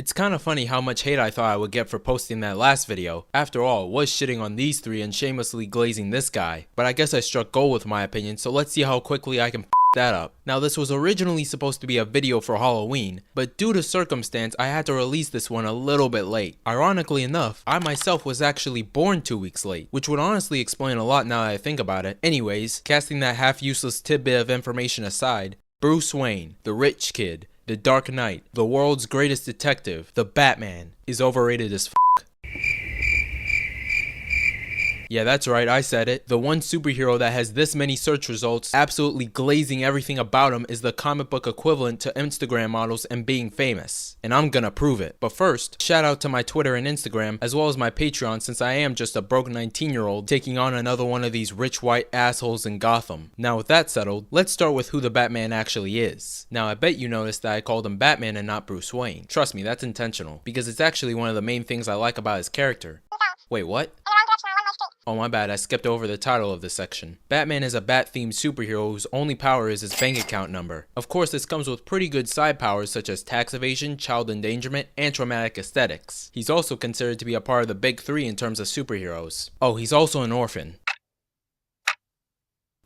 It's kinda funny how much hate I thought I would get for posting that last video. After all, it was shitting on these three and shamelessly glazing this guy. But I guess I struck gold with my opinion, so let's see how quickly I can that up. Now this was originally supposed to be a video for Halloween, but due to circumstance I had to release this one a little bit late. Ironically enough, I myself was actually born 2 weeks late, which would honestly explain a lot now that I think about it. Anyways, casting that half useless tidbit of information aside, Bruce Wayne, the rich kid, the Dark Knight, the world's greatest detective, the Batman, is overrated as f***. Yeah, that's right, I said it. The one superhero that has this many search results absolutely glazing everything about him is the comic book equivalent to Instagram models and being famous. And I'm gonna prove it. But first, shout out to my Twitter and Instagram, as well as my Patreon, since I am just a broke 19-year-old taking on another one of these rich white assholes in Gotham. Now with that settled, let's start with who the Batman actually is. Now I bet you noticed that I called him Batman and not Bruce Wayne. Trust me, that's intentional, because it's actually one of the main things I like about his character. Wait, what? Oh my bad, I skipped over the title of this section. Batman is a bat-themed superhero whose only power is his bank account number. Of course, this comes with pretty good side powers such as tax evasion, child endangerment, and traumatic aesthetics. He's also considered to be a part of the big three in terms of superheroes. Oh, he's also an orphan.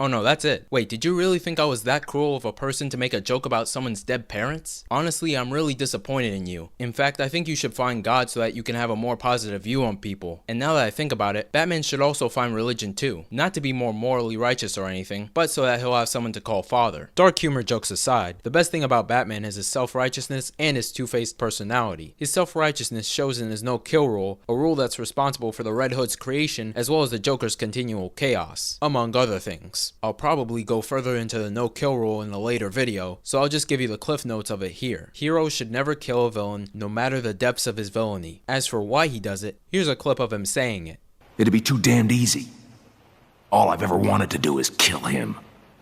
Oh no, that's it. Wait, did you really think I was that cruel of a person to make a joke about someone's dead parents? Honestly, I'm really disappointed in you. In fact, I think you should find God so that you can have a more positive view on people. And now that I think about it, Batman should also find religion too. Not to be more morally righteous or anything, but so that he'll have someone to call father. Dark humor jokes aside, the best thing about Batman is his self-righteousness and his two-faced personality. His self-righteousness shows in his no-kill rule, a rule that's responsible for the Red Hood's creation as well as the Joker's continual chaos, among other things. I'll probably go further into the no-kill rule in a later video, so I'll just give you the cliff notes of it here. Heroes should never kill a villain, no matter the depths of his villainy. As for why he does it, here's a clip of him saying it. It'd be too damned easy. All I've ever wanted to do is kill him.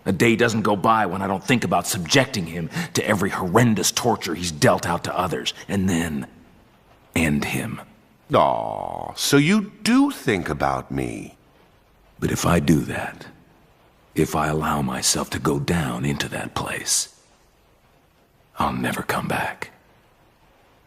A day doesn't go by when I don't think about subjecting him to every horrendous torture he's dealt out to others, and then end him. Aw, so you do think about me. But if I do that, if I allow myself to go down into that place, I'll never come back.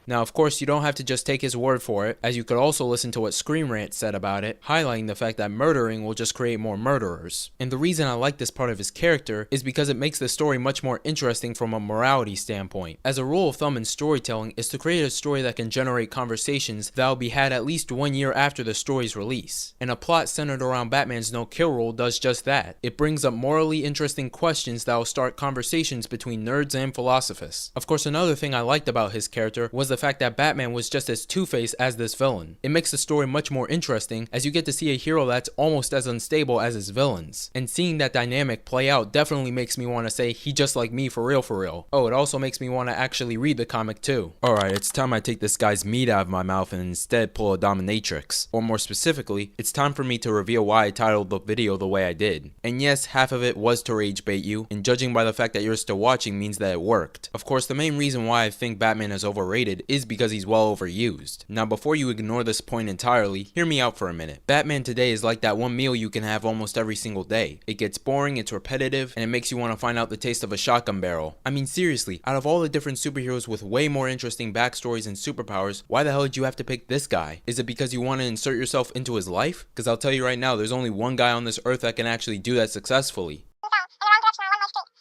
Now of course you don't have to just take his word for it, as you could also listen to what Rant said about it, highlighting the fact that murdering will just create more murderers. And the reason I like this part of his character is because it makes the story much more interesting from a morality standpoint. As a rule of thumb in storytelling is to create a story that can generate conversations that will be had at least 1 year after the story's release. And a plot centered around Batman's no-kill rule does just that. It brings up morally interesting questions that will start conversations between nerds and philosophers. Of course, another thing I liked about his character was the fact that Batman was just as two-faced as this villain. It makes the story much more interesting as you get to see a hero that's almost as unstable as his villains. And seeing that dynamic play out definitely makes me want to say he just like me for real. Oh, it also makes me want to actually read the comic too. Alright, it's time I take this guy's meat out of my mouth and instead pull a dominatrix. Or more specifically, it's time for me to reveal why I titled the video the way I did. And yes, half of it was to rage bait you, and judging by the fact that you're still watching means that it worked. Of course, the main reason why I think Batman is overrated is because he's well overused. Now before you ignore this point entirely, hear me out for a minute. Batman today is like that one meal you can have almost every single day. It gets boring, it's repetitive, and it makes you want to find out the taste of a shotgun barrel. I mean seriously, out of all the different superheroes with way more interesting backstories and superpowers, why the hell did you have to pick this guy? Is it because you want to insert yourself into his life? Because I'll tell you right now, there's only one guy on this earth that can actually do that successfully.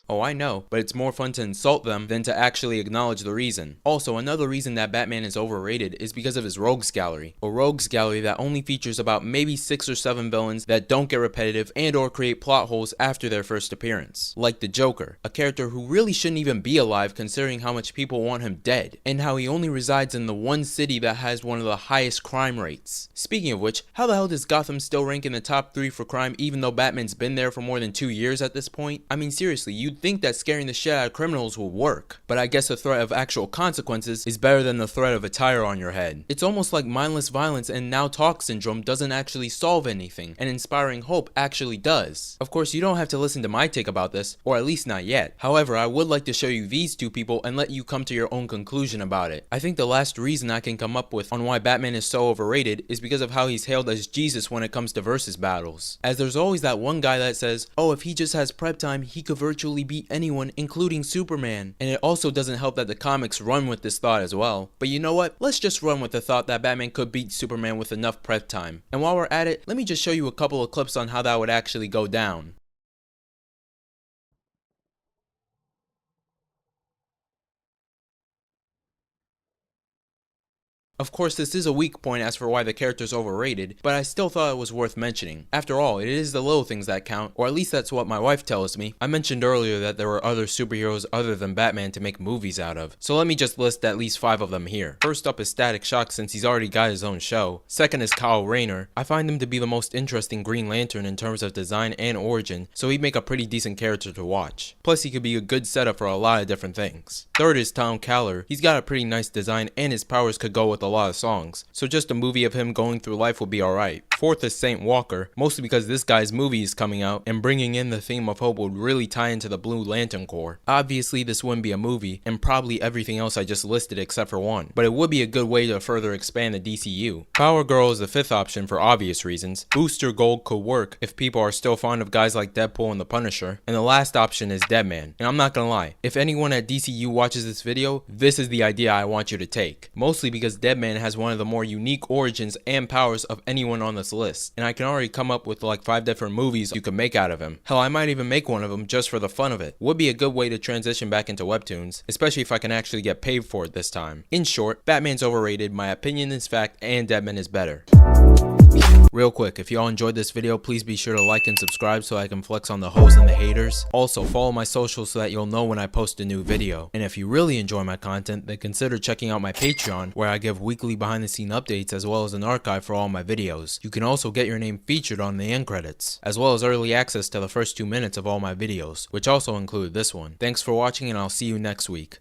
Oh, I know, but it's more fun to insult them than to actually acknowledge the reason. Also, another reason that Batman is overrated is because of his rogues gallery. A rogues gallery that only features about maybe 6 or 7 villains that don't get repetitive and or create plot holes after their first appearance. Like the Joker, a character who really shouldn't even be alive considering how much people want him dead, and how he only resides in the one city that has one of the highest crime rates. Speaking of which, how the hell does Gotham still rank in the top 3 for crime even though Batman's been there for more than 2 years at this point? I mean seriously, you'd think that scaring the shit out of criminals will work, but I guess the threat of actual consequences is better than the threat of a tire on your head. It's almost like mindless violence and now talk syndrome doesn't actually solve anything, and inspiring hope actually does. Of course, you don't have to listen to my take about this, or at least not yet. However, I would like to show you these two people and let you come to your own conclusion about it. I think the last reason I can come up with on why Batman is so overrated is because of how he's hailed as Jesus when it comes to versus battles. As there's always that one guy that says, oh, if he just has prep time, he could virtually easily beat anyone, including Superman. And it also doesn't help that the comics run with this thought as well. But you know what? Let's just run with the thought that Batman could beat Superman with enough prep time. And while we're at it, let me just show you a couple of clips on how that would actually go down. Of course, this is a weak point as for why the character is overrated, but I still thought it was worth mentioning. After all, it is the little things that count, or at least that's what my wife tells me. I mentioned earlier that there were other superheroes other than Batman to make movies out of, so let me just list at least 5 of them here. First up is Static Shock, since he's already got his own show. Second is Kyle Rayner. I find him to be the most interesting Green Lantern in terms of design and origin, so he'd make a pretty decent character to watch. Plus, he could be a good setup for a lot of different things. Third is Tom Keller. He's got a pretty nice design and his powers could go with a lot of songs, so just a movie of him going through life would be alright. Fourth is Saint Walker, mostly because this guy's movie is coming out, and bringing in the theme of hope would really tie into the Blue Lantern Corps. Obviously this wouldn't be a movie, and probably everything else I just listed except for one, but it would be a good way to further expand the DCU. Power Girl is the 5th option for obvious reasons. Booster Gold could work if people are still fond of guys like Deadpool and the Punisher, and the last option is Deadman. And I'm not gonna lie, if anyone at DCU watches this video, this is the idea I want you to take. Mostly because Deadman has one of the more unique origins and powers of anyone on this list, and I can already come up with like 5 different movies you could make out of him. Hell, I might even make one of them just for the fun of it. Would be a good way to transition back into webtoons, especially if I can actually get paid for it this time. In short, Batman's overrated, my opinion is fact, and Deadman is better. Real quick, if y'all enjoyed this video, please be sure to like and subscribe so I can flex on the hoes and the haters. Also, follow my socials so that you'll know when I post a new video. And if you really enjoy my content, then consider checking out my Patreon, where I give weekly behind the scene updates as well as an archive for all my videos. You can also get your name featured on the end credits, as well as early access to the first 2 minutes of all my videos, which also include this one. Thanks for watching, and I'll see you next week.